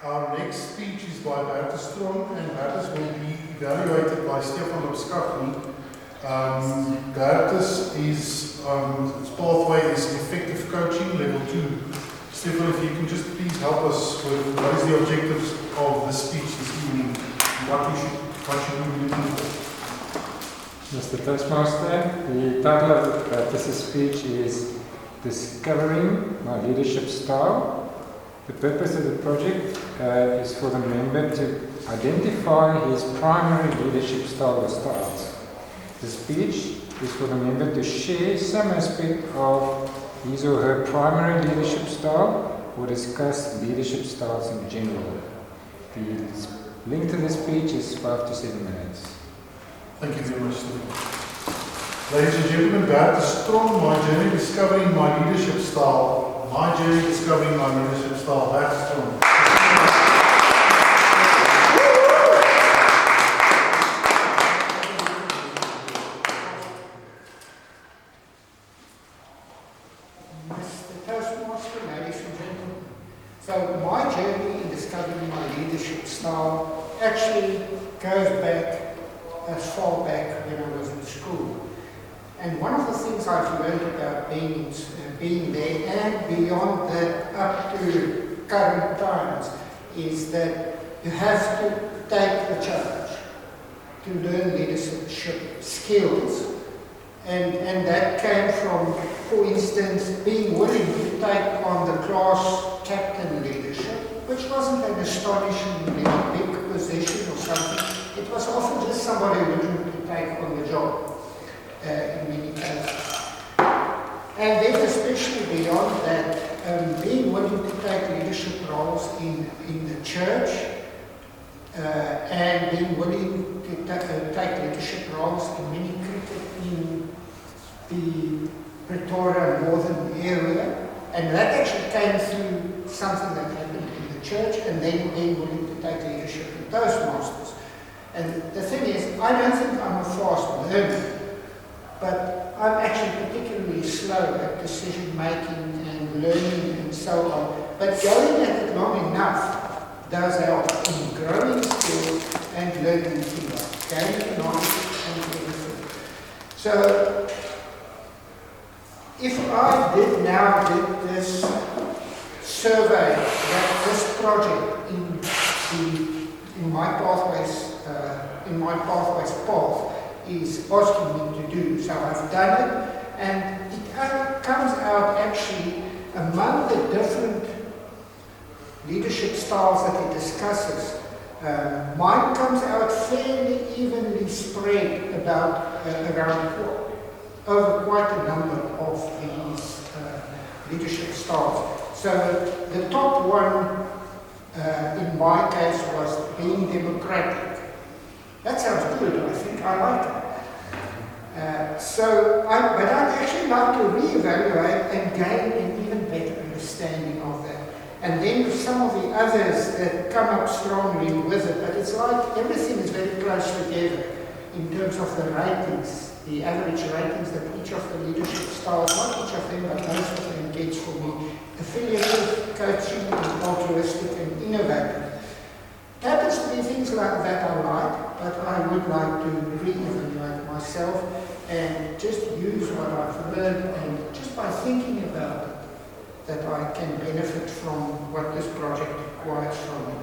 Our next speech is by Bertus Theron, and Bertus will be evaluated by Stefan Obskachny. Bertus is, his pathway is effective coaching, level 2. Stefan, if you can just please help us with what is the objectives of the speech this evening, and what should we be looking for? Mr. Toastmaster, the title of Bertus' speech is Discovering My Leadership Style. The purpose of the project is for the member to identify his primary leadership style or styles. The speech is for the member to share some aspect of his or her primary leadership style or discuss leadership styles in general. The length of the speech is 5 to 7 minutes. Thank you very much, Stephen. Ladies and gentlemen, Bertus Theron, My Journey Discovering My Leadership Style. My Journey Discovering My Leadership Style. Bertus Theron. Mr. Toastmaster, ladies and gentlemen. So my journey in discovering my leadership style actually goes back as far back when I was in school. And one of the things I've learned about being there and beyond that up to current times is that you have to take the challenge to learn leadership skills. And that came from, for instance, being willing to take on the class captain leadership, which wasn't an astonishingly big position or something. It was often just somebody willing to take on the job in many cases. And then especially beyond that, being willing to take leadership roles in the church and being willing to take leadership roles in many cricket in the Pretoria northern area. And that actually came through something that happened in the church, and then being willing to take leadership in Toastmasters. And the thing is, I don't think I'm a fast learner, but I'm actually particularly slow at decision making and learning and so on. But going at it long enough does help in growing skills and learning things, gaining knowledge and everything. So, if I did this survey, this project in my pathways path is asking me to do, so I've done it, and it comes out actually among the different leadership styles that it discusses. Mine comes out fairly evenly spread around over quite a number of these leadership styles. So the top one in my case was being democratic. That sounds good, I think I like it. But I'd actually like to reevaluate and gain an even better understanding of that. And then some of the others that come up strongly with it, but it's like everything is very close together in terms of the ratings, the average ratings that each of the leadership styles, not each of them, but most of them gets for me. Affiliative, coaching, altruistic, and innovative. Happens to be things like that I like, but I would like to re-evaluate myself and just use what I've learned, and just by thinking about it, that I can benefit from what this project requires from me.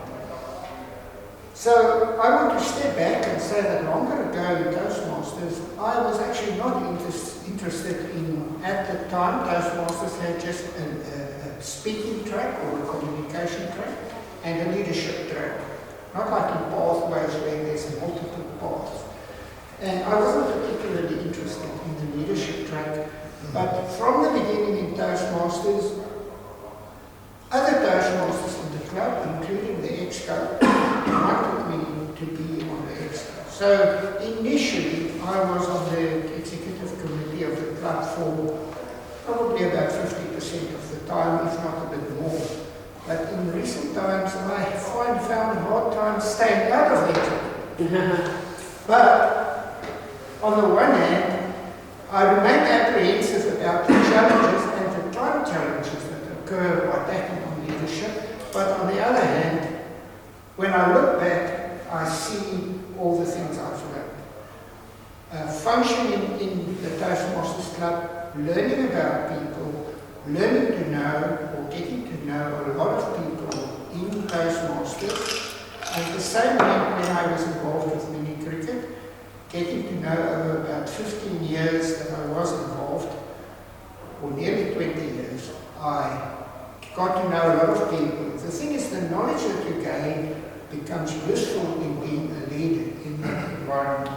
So I want to step back and say that longer ago in Toastmasters, I was actually not interested in, at the time, Toastmasters had just a speaking track or a communication track and a leadership track. Not like in pathways where there's multiple paths. And I wasn't particularly interested in the leadership track, but from the beginning in Toastmasters, other Toastmasters in the club, including the Exco, wanted me to be on the Exco. So initially, I was on the executive committee of the club for probably about 50% of the time, if not a bit more. But in recent times, I found a hard time staying out of it. But on the one hand, I remain apprehensive about the challenges and the time challenges that occur by taking on leadership. But on the other hand, when I look back, I see all the things I've learned. Functioning in the Toastmasters Club, learning about people, learning to know or getting to know a lot of people in Toastmasters. And the same when I was involved with mini cricket, getting to know over about 15 years that I was involved, or nearly 20 years, I got to know a lot of people. The thing is, the knowledge that you gain becomes useful in being a leader in that environment.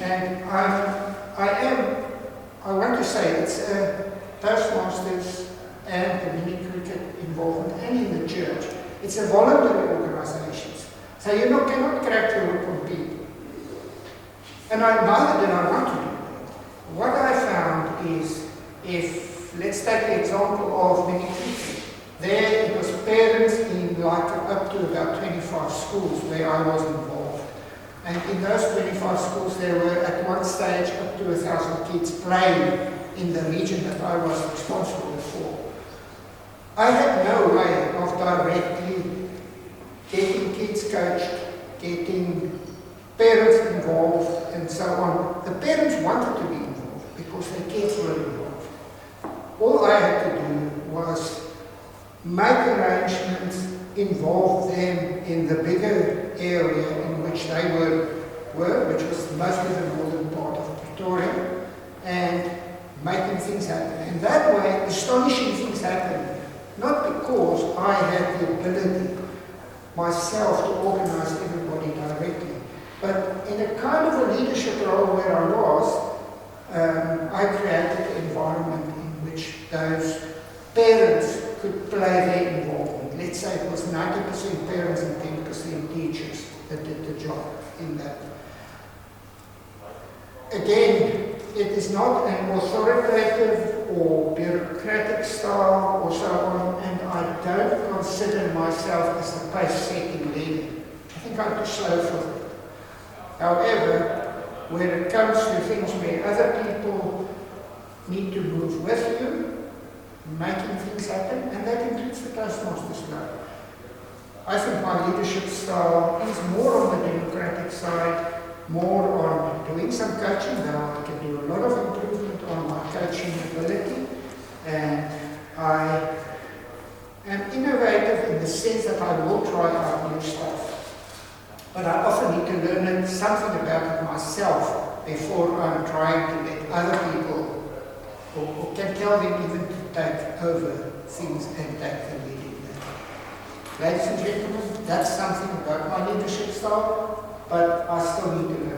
And I want to say it's Toastmasters and the mini cricket involvement, and in the church. It's a voluntary organisation. So you cannot crack the whip on people. And neither did I want to do that. What I found is, if, let's take the example of mini cricket. There it was parents in up to about 25 schools where I was involved. And in those 25 schools there were at one stage up to 1,000 kids playing in the region that I was responsible for. I had no way of directly getting kids coached, getting parents involved, and so on. The parents wanted to be involved because their kids were involved. All I had to do was make arrangements, involve them in the bigger area in which they were, which was mostly the northern part of Pretoria, and making things happen. And that way, astonishing things happened. Not because I had the ability myself to organize everybody directly, but in a kind of a leadership role where I was, I created an environment in which those parents could play their involvement. Let's say it was 90% parents and 10% teachers that did the job in that. Again, it is not an authoritative or bureaucratic style or so on, and I don't consider myself as a pace-setting leader. I think I'm too slow for that. However, when it comes to things where other people need to move with you, making things happen, and that includes the Toastmasters Club. I think my leadership style is more on the democratic side, more on doing some coaching. Now I can do a lot of improvement on my coaching ability, and I am innovative in the sense that I will try out new stuff. But I often need to learn something about it myself before I'm trying to let other people, or can tell them even to take over things and take the lead in that. Ladies and gentlemen, that's something about my leadership style, but I still need to learn.